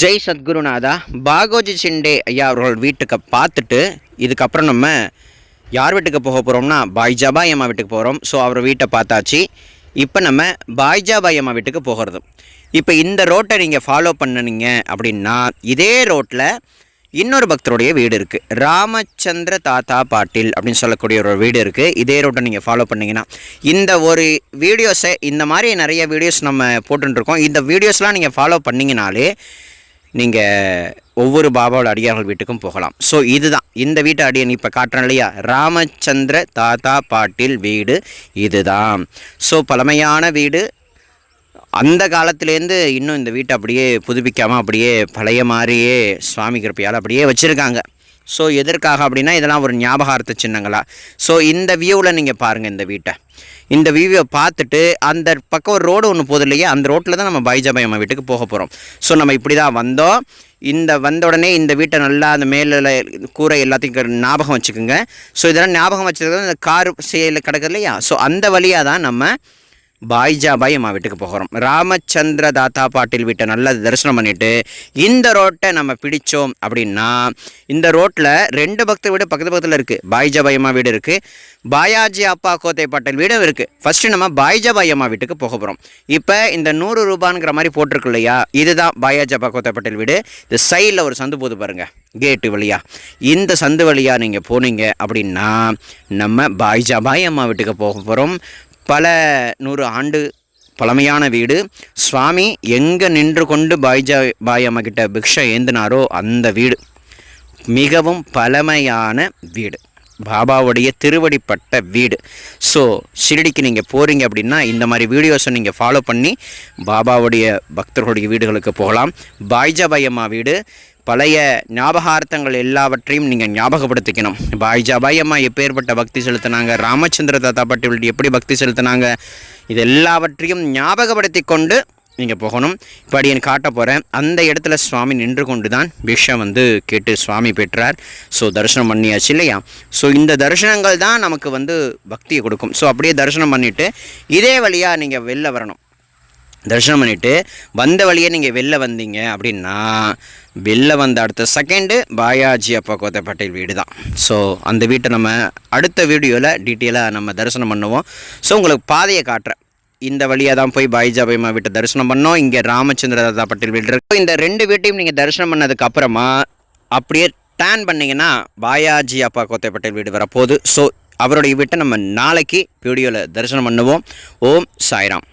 ஜெய் சத்குருநாதா. பாகோஜி ஷிண்டே ஐயா அவர்கள் வீட்டுக்கு பார்த்துட்டு இதுக்கப்புறம் நம்ம யார் வீட்டுக்கு போக போகிறோம்னா பாய்ஜாபாய் அம்மா வீட்டுக்கு போகிறோம். ஸோ அவர் வீட்டை பார்த்தாச்சு. இப்போ நம்ம பாய்ஜாபாய் அம்மா வீட்டுக்கு போகிறது. இப்போ இந்த ரோட்டை நீங்கள் ஃபாலோ பண்ணினீங்க அப்படின்னா இதே ரோட்டில் இன்னொரு பக்தருடைய வீடு இருக்குது. ராமச்சந்திர தாத்தா பாட்டில் அப்படின்னு சொல்லக்கூடிய ஒரு வீடு இருக்குது. இதே ரோட்டை நீங்கள் ஃபாலோ பண்ணிங்கன்னா இந்த ஒரு வீடியோஸை இந்த மாதிரி நிறைய வீடியோஸ் நம்ம போட்டுருக்கோம். இந்த வீடியோஸ்லாம் நீங்கள் ஃபாலோ பண்ணிங்கனாலே நீங்கள் ஒவ்வொரு பாபாவோட அடியார்கள் வீட்டுக்கும் போகலாம். ஸோ இதுதான் இந்த வீட்டை அடியன் இப்போ காட்டுறேன் இல்லையா, ராமச்சந்திர தாத்தா பாட்டில் வீடு இதுதான். ஸோ பழமையான வீடு. அந்த காலத்துலேருந்து இன்னும் இந்த வீட்டை அப்படியே புதுப்பிக்காமல் அப்படியே பழைய மாதிரியே சுவாமி கிருப்பையால் அப்படியே வச்சுருக்காங்க. ஸோ எதற்காக அப்படின்னா இதெல்லாம் ஒரு ஞாபகார்த்த சின்னங்களா. ஸோ இந்த வியூவில் நீங்கள் பாருங்கள் இந்த வீட்டை. இந்த வியூவை பார்த்துட்டு அந்த பக்கம் ஒரு ரோடு ஒன்று போகுது இல்லையா, அந்த ரோட்டில் தான் நம்ம பாய்ஜாபாய் அம்மா வீட்டுக்கு போக போகிறோம். ஸோ நம்ம இப்படி தான் வந்தோம். இந்த வந்த உடனே இந்த வீட்டை நல்லா அந்த மேலே கூரை எல்லாத்தையும் ஞாபகம் வச்சுக்கோங்க. ஸோ இதெல்லாம் ஞாபகம் வச்சுருக்கிறது இந்த கார் சேலில் கிடக்குது இல்லையா, ஸோ அந்த வழியாக தான் நம்ம பாய்ஜாபாய் அம்மா வீட்டுக்கு போகிறோம். ராமச்சந்திர தாத்தா பாட்டில் வீட்டை நல்லா தரிசனம் பண்ணிவிட்டு இந்த ரோட்டை நம்ம பிடிச்சோம் அப்படின்னா இந்த ரோட்டில் 2 பக்தர் வீடு பக்கத்தில் இருக்குது. பாய்ஜாபாய் அம்மா வீடு இருக்குது, பாயாஜி அப்பா கோத்தை பாட்டில் வீடும் இருக்குது. ஃபஸ்ட்டு நம்ம பாய்ஜாபாய் அம்மா வீட்டுக்கு போக போகிறோம். இப்போ இந்த 100 ரூபாங்கிற மாதிரி போட்டிருக்கு இல்லையா, இதுதான் பாயாஜி அப்பா கோத்தை பாட்டில் வீடு. இந்த சைடில் ஒரு சந்து போது பாருங்கள், கேட்டு வழியாக. இந்த சந்து வழியாக நீங்கள் போனீங்க அப்படின்னா நம்ம பாய்ஜாபாய் அம்மா வீட்டுக்கு போக போகிறோம். பல 100 ஆண்டு பழமையான வீடு. சுவாமி எங்கே நின்று கொண்டு பாய் அம்மா கிட்ட பிக்ஷை ஏந்தினாரோ அந்த வீடு மிகவும் பழமையான வீடு, பாபாவுடைய திருவடிப்பட்ட வீடு. ஸோ ஷிரடிக்கு நீங்கள் போகிறீங்க அப்படின்னா இந்த மாதிரி வீடியோஸை நீங்கள் ஃபாலோ பண்ணி பாபாவுடைய பக்தர்களுடைய வீடுகளுக்கு போகலாம். பாய்ஜாபாய் அம்மா வீடு பழைய ஞாபகார்த்தங்கள் எல்லாவற்றையும் நீங்கள் ஞாபகப்படுத்திக்கணும். பாய்ஜாபாய் அம்மா எப்பேற்பட்ட பக்தி செலுத்தினாங்க, ராமச்சந்திர தாத்தா பாட்டில் எப்படி பக்தி செலுத்தினாங்க, இது எல்லாவற்றையும் ஞாபகப்படுத்தி கொண்டு நீங்கள் போகணும். இப்போ அடியன் காட்ட போகிறேன். அந்த இடத்துல சுவாமி நின்று கொண்டு தான் பிக்ஷை கேட்டு சுவாமி பெற்றார். ஸோ தரிசனம் பண்ணியாச்சு இல்லையா. ஸோ இந்த தரிசனங்கள் தான் நமக்கு பக்தியை கொடுக்கும். ஸோ அப்படியே தரிசனம் பண்ணிவிட்டு இதே வழியாக நீங்கள் வெளில வரணும். தரிசனம் பண்ணிவிட்டு வந்த வழியே நீங்கள் வெளில வந்தீங்க அப்படின்னா வெளில வந்த அடுத்த செகண்டு பாயாஜி அப்பா கோத்தை பாட்டில் வீடு தான். ஸோ அந்த வீட்டை நம்ம அடுத்த வீடியோவில் டீட்டெயிலாக நம்ம தரிசனம் பண்ணுவோம். ஸோ உங்களுக்கு பாதையை காட்டுறேன். இந்த வழியாக தான் போய் பாய்ஜாபாய் அம்மா வீட்டை தரிசனம் பண்ணோம். இங்கே ராமச்சந்திர தாத்தா பாட்டில் வீடு இருக்கு. இந்த 2 வீட்டையும் நீங்கள் தரிசனம் பண்ணதுக்கப்புறமா அப்படியே டேன் பண்ணிங்கன்னா பாயாஜி அப்பா கோத்தை பாட்டில் வீடு வரப்போகுது. ஸோ அவருடைய வீட்டை நம்ம நாளைக்கு வீடியோவில் தரிசனம் பண்ணுவோம். ஓம் சாய்ராம்.